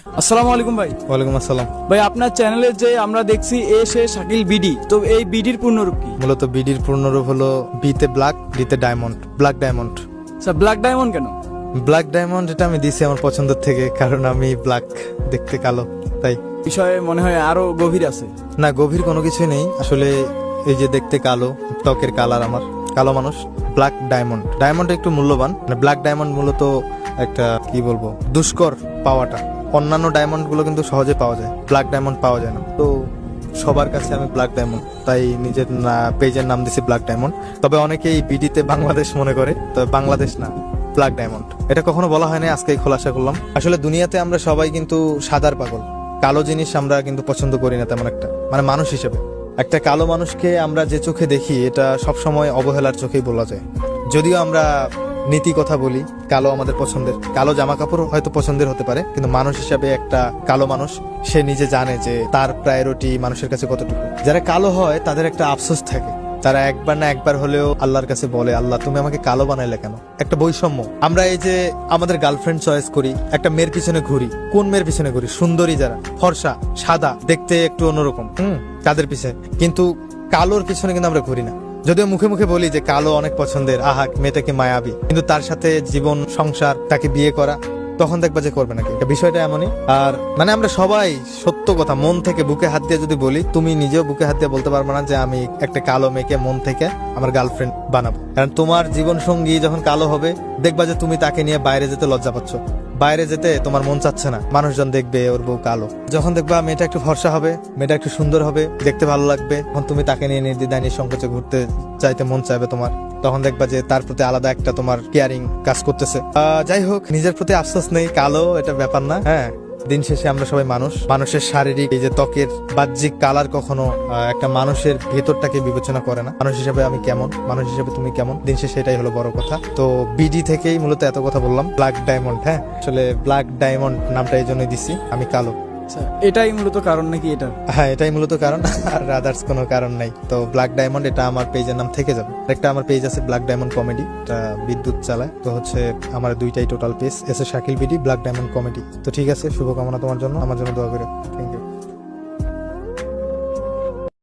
আসসালামু আলাইকুম ভাই। ওয়ালাইকুম আসসালাম। ভাই আপনার চ্যানেলে যে আমরা দেখছি এ সে শাকিল বিডি, তো এই বিডির পূর্ণরূপ কি? মূলত বিডির পূর্ণরূপ হলো বিতে ব্ল্যাক, ডিতে diamond, black diamond. Sir black diamond কেন? ব্ল্যাক ডায়মন্ড এটা আমি দিছি আমার পছন্দের থেকে, কারণ আমি ব্ল্যাক, দেখতে কালো, তাই। বিষয়ে মনে হয় আরো গভীর আছে। না, গভীর কোনো কিছুই নেই আসলে। এই যে দেখতে কালো, ত্বকের কালার আমার, কালো মানুষ, ব্ল্যাক ডায়মন্ড। ডায়মন্ড একটু মূল্যবান, মানে ব্ল্যাক ডায়মন্ড মূলত একটা কি বলবো, দুষ্কর পাওয়াটা। অন্যান্য ডায়মন্ড গুলো কিন্তু সহজে পাওয়া যায়, ব্ল্যাক ডায়মন্ড পাওয়া যায় না। তো সবার কাছে আমি ব্ল্যাক ডায়মন্ড, তাই নিজের পেজের নাম দিছি ব্ল্যাক ডায়মন্ড। তবে অনেকেই বিডিতে বাংলাদেশ মনে করে, তবে বাংলাদেশ না, ব্ল্যাক ডায়মন্ড। এটা কখনো বলা হয় না, আজকেই খোলাসা করলাম। আসলে দুনিয়াতে আমরা সবাই কিন্তু সাদার পাগল, কালো জিনিস আমরা কিন্তু পছন্দ করি না তেমন একটা, মানে মানুষ হিসেবে। একটা কালো মানুষকে আমরা যে চোখে দেখি, এটা সবসময় অবহেলার চোখেই বলা যায়। যদিও আমরা নীতি কথা বলি, কালো আমাদের পছন্দের, কালো জামা কাপড় হয়তো পছন্দের হতে পারে, কিন্তু মানুষ হিসাবে একটা কালো মানুষ সে নিজে জানে যে তার প্রায়োরিটি মানুষের কাছে কতটুকু। যারা কালো হয় তাদের একটা আফসোস থাকে, তারা একবার না একবার হলেও আল্লাহর কাছে বলে, আল্লাহ তুমি আমাকে কালো বানাইলে কেন? একটা বৈষম্য। আমরা এই যে আমাদের গার্লফ্রেন্ড চয়েস করি, একটা মেয়ের পিছনে ঘুরি, কোন মেয়ের পিছনে ঘুরি? সুন্দরী যারা, ফর্সা, সাদা, দেখতে একটু অন্যরকম, তাদের পিছনে। কিন্তু কালোর পিছনে কিন্তু আমরা ঘুরি না। যদিও মুখে মুখে বলি যে কালো অনেক পছন্দের, আহা মেয়েটাকে মায়াবী, কিন্তু তার সাথে জীবন সংসার, তাকে বিয়ে করা, তখন দেখবা যে করবে নাকি। বিষয়টা এমনই। আর মানে আমরা সবাই সত্য কথা মন থেকে বুকে হাত দিয়ে যদি বলি, তুমি নিজেও বুকে হাত দিয়ে বলতে পারবে না যে আমি একটা কালো মেয়েকে মন থেকে আমার গার্লফ্রেন্ড বানাবো। কারণ তোমার জীবন সঙ্গী যখন কালো হবে, দেখবা যে তুমি তাকে নিয়ে বাইরে যেতে লজ্জা পাচ্ছ, বাইরে যেতে তোমার মন চাচ্ছে না, মানুষজন দেখবে ওর বউ কালো। যখন দেখবা মেয়েটা একটু ফর্সা হবে, মেয়েটা একটু সুন্দর হবে, দেখতে ভালো লাগবে, তখন তুমি তাকে নিয়ে নির্দ্বিধায় নিঃসংকোচে ঘুরতে চাইতে মন চাইবে তোমার। তখন দেখবা যে তার প্রতি আলাদা একটা তোমার কেয়ারিং কাজ করতেছে। যাই হোক, নিজের প্রতি আফসোস নেই, কালো এটা ব্যাপার না। হ্যাঁ, দিন শেষে আমরা সবাই মানুষ। মানুষের শারীরিক এই যে ত্বকের বাহ্যিক কালার কখনো একটা মানুষের ভেতরটাকে বিবেচনা করে না। মানুষ হিসেবে আমি কেমন, মানুষ হিসেবে তুমি কেমন, দিন শেষে এটাই হলো বড় কথা। তো বিডি থেকেই মূলত এত কথা বললাম। ব্ল্যাক ডায়মন্ড, হ্যাঁ আসলে ব্ল্যাক ডায়মন্ড নামটা এই জন্যই দিছি, আমি কালো। এটাই মূলত কারণ নাকি এটা? হ্যাঁ, এটাই মূলত কারণ, আর আদার্স কোনো কারণ নাই। তো ব্ল্যাক ডায়মন্ড এটা আমার পেজের নাম থেকে যাবে। একটা আমার পেজ আছে ব্ল্যাক ডায়মন্ড কমেডি, এটা বিদ্যুৎ চালায়। তো হচ্ছে আমার দুইটাই টোটাল পেজ, এসে Shakil BD, black diamond comedy. তো ঠিক আছে, শুভকামনা তোমার জন্য, আমার জন্য দোয়া করে। Thank you.